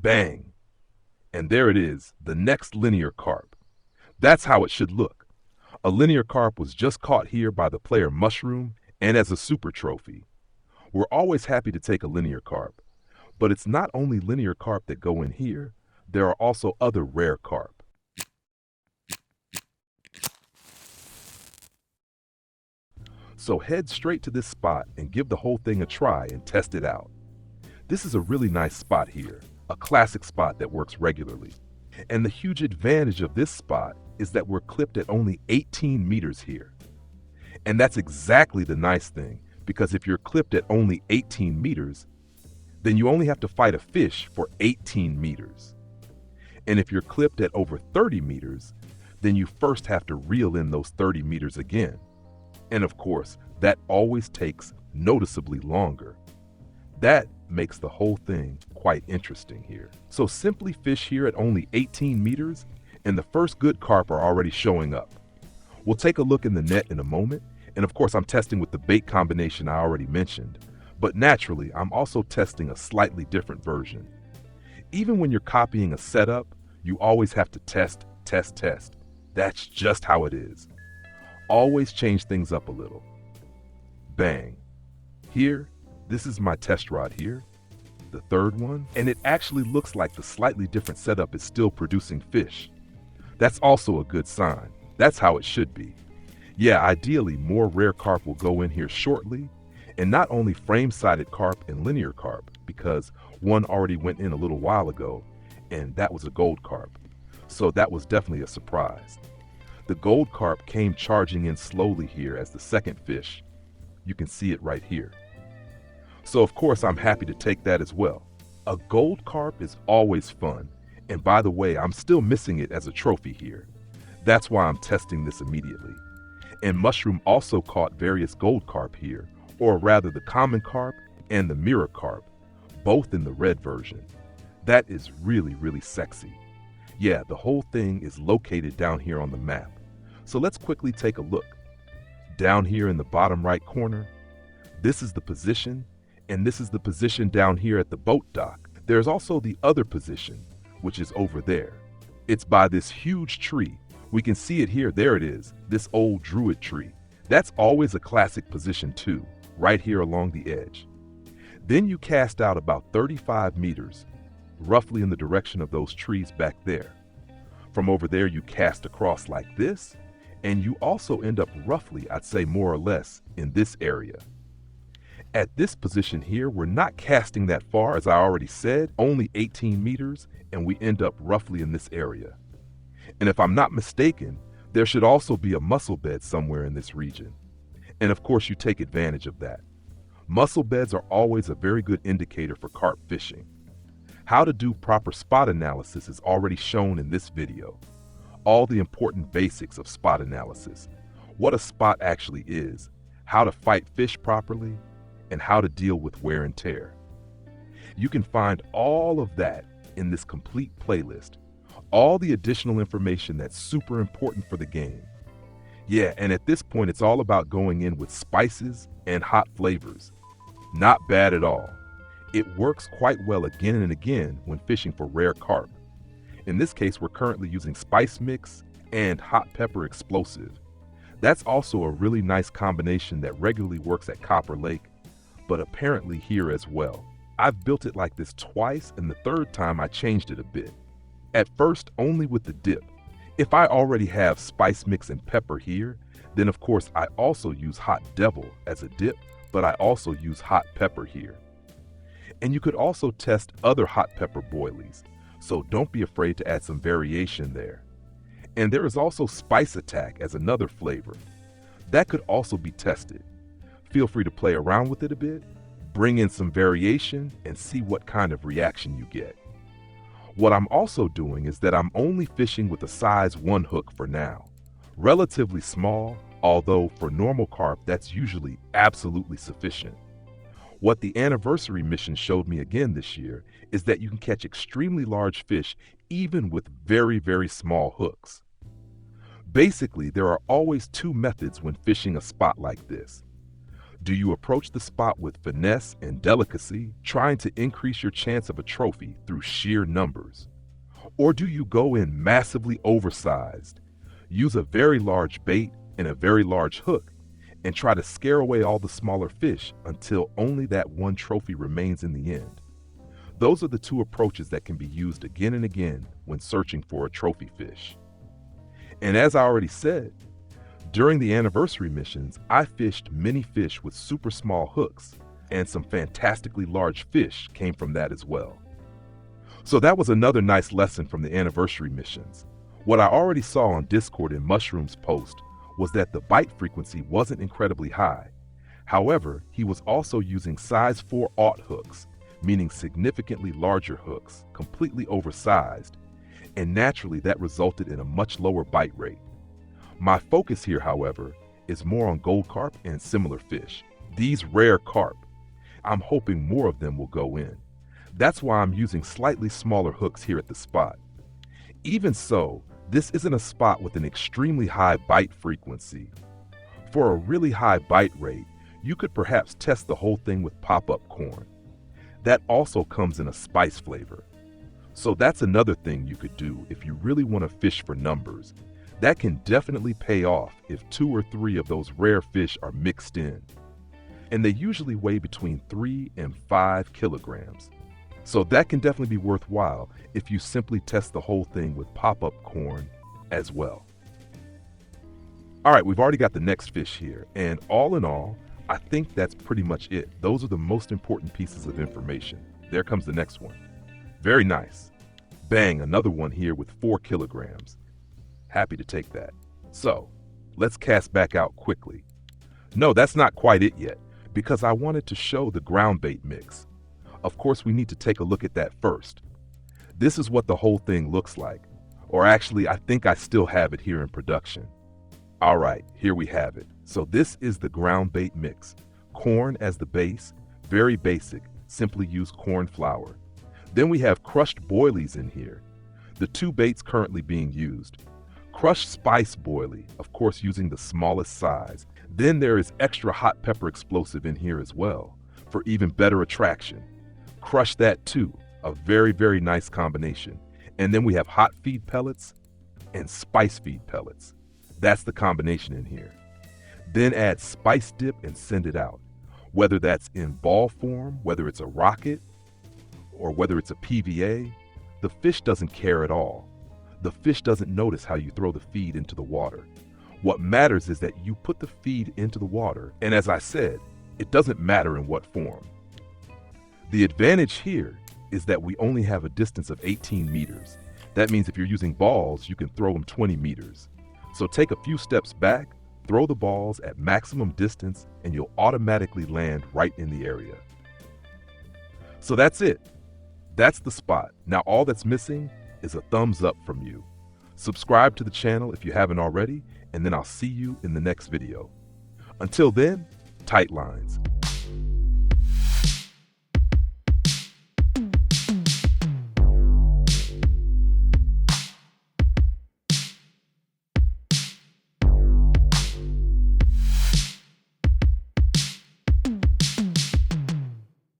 Bang! And there it is, the next linear carp. That's how it should look. A linear carp was just caught here by the player Mushroom and as a super trophy. We're always happy to take a linear carp, but it's not only linear carp that go in here, there are also other rare carp. So head straight to this spot and give the whole thing a try and test it out. This is a really nice spot here, a classic spot that works regularly. And the huge advantage of this spot is that we're clipped at only 18 meters here. And that's exactly the nice thing, because if you're clipped at only 18 meters, then you only have to fight a fish for 18 meters. And if you're clipped at over 30 meters, then you first have to reel in those 30 meters again. And of course, that always takes noticeably longer. That makes the whole thing quite interesting here. So simply fish here at only 18 meters, and the first good carp are already showing up. We'll take a look in the net in a moment, and of course I'm testing with the bait combination I already mentioned, but naturally I'm also testing a slightly different version. Even when you're copying a setup, you always have to test. That's just how it is. Always change things up a little. Bang. Here, this is my test rod here, the third one, and it actually looks like the slightly different setup is still producing fish. That's also a good sign. That's how it should be. Yeah, ideally more rare carp will go in here shortly, and not only frame-sided carp and linear carp, because one already went in a little while ago, and that was a gold carp. So that was definitely a surprise. The gold carp came charging in slowly here as the second fish. You can see it right here. So of course I'm happy to take that as well. A gold carp is always fun, and by the way, I'm still missing it as a trophy here. That's why I'm testing this immediately. And Mushroom also caught various gold carp here, or rather the common carp and the mirror carp, both in the red version. That is really sexy. Yeah, the whole thing is located down here on the map. So let's quickly take a look. Down here in the bottom right corner, this is the position, and this is the position down here at the boat dock. There's also the other position, which is over there. It's by this huge tree. We can see it here. There it is, this old druid tree. That's always a classic position too, right here along the edge. Then you cast out about 35 meters, roughly in the direction of those trees back there. From over there you cast across like this, and you also end up roughly, I'd say more or less, in this area. At this position here, we're not casting that far, as I already said, only 18 meters, and we end up roughly in this area. And if I'm not mistaken, there should also be a mussel bed somewhere in this region. And of course you take advantage of that. Mussel beds are always a very good indicator for carp fishing. How to do proper spot analysis is already shown in this video. All the important basics of spot analysis, what a spot actually is, how to fight fish properly, and how to deal with wear and tear. You can find all of that in this complete playlist, all the additional information that's super important for the game. Yeah, and at this point it's all about going in with spices and hot flavors. Not bad at all. It works quite well again and again when fishing for rare carp. In this case, we're currently using spice mix and hot pepper explosive. That's also a really nice combination that regularly works at Copper Lake, but apparently here as well. I've built it like this twice, and the third time I changed it a bit. At first, only with the dip. If I already have spice mix and pepper here, then of course I also use Hot Devil as a dip, but I also use hot pepper here. And you could also test other hot pepper boilies, so don't be afraid to add some variation there. And there is also Spice Attack as another flavor. That could also be tested. Feel free to play around with it a bit, bring in some variation, and see what kind of reaction you get. What I'm also doing is that I'm only fishing with a size 1 hook for now. Relatively small, although for normal carp that's usually absolutely sufficient. What the anniversary mission showed me again this year is that you can catch extremely large fish even with very small hooks. Basically, there are always two methods when fishing a spot like this. Do you approach the spot with finesse and delicacy, trying to increase your chance of a trophy through sheer numbers? Or do you go in massively oversized, use a very large bait and a very large hook, and try to scare away all the smaller fish until only that one trophy remains in the end? Those are the two approaches that can be used again and again when searching for a trophy fish. And as I already said, during the anniversary missions, I fished many fish with super small hooks, and some fantastically large fish came from that as well. So that was another nice lesson from the anniversary missions. What I already saw on Discord in Mushroom's post was that the bite frequency wasn't incredibly high. However, he was also using size 4/0 hooks, meaning significantly larger hooks, completely oversized, and naturally that resulted in a much lower bite rate. My focus here, however, is more on gold carp and similar fish, these rare carp. I'm hoping more of them will go in. That's why I'm using slightly smaller hooks here at the spot. Even so, this isn't a spot with an extremely high bite frequency. For a really high bite rate, you could perhaps test the whole thing with pop-up corn. That also comes in a spice flavor. So that's another thing you could do if you really want to fish for numbers. That can definitely pay off if 2 or 3 of those rare fish are mixed in. And they usually weigh between 3 and 5 kilograms. So that can definitely be worthwhile if you simply test the whole thing with pop-up corn as well. All right, we've already got the next fish here, and all in all, I think that's pretty much it. Those are the most important pieces of information. There comes the next one. Very nice. Bang, another one here with 4 kilograms. Happy to take that. So, let's cast back out quickly. No, that's not quite it yet, because I wanted to show the ground bait mix. Of course, we need to take a look at that first. This is what the whole thing looks like. Or actually, I think I still have it here in production. All right, here we have it. So this is the ground bait mix. Corn as the base, very basic, simply use corn flour. Then we have crushed boilies in here. The 2 baits currently being used. Crushed spice boilie, of course using the smallest size. Then there is extra hot pepper explosive in here as well, for even better attraction. Crush that too, a very, very nice combination. And then we have hot feed pellets and spice feed pellets. That's the combination in here. Then add spice dip and send it out. Whether that's in ball form, whether it's a rocket, or whether it's a PVA, the fish doesn't care at all. The fish doesn't notice how you throw the feed into the water. What matters is that you put the feed into the water, and as I said, it doesn't matter in what form. The advantage here is that we only have a distance of 18 meters. That means if you're using balls, you can throw them 20 meters. So take a few steps back, throw the balls at maximum distance, and you'll automatically land right in the area. So that's it. That's the spot. Now all that's missing is a thumbs up from you. Subscribe to the channel if you haven't already, and then I'll see you in the next video. Until then, tight lines.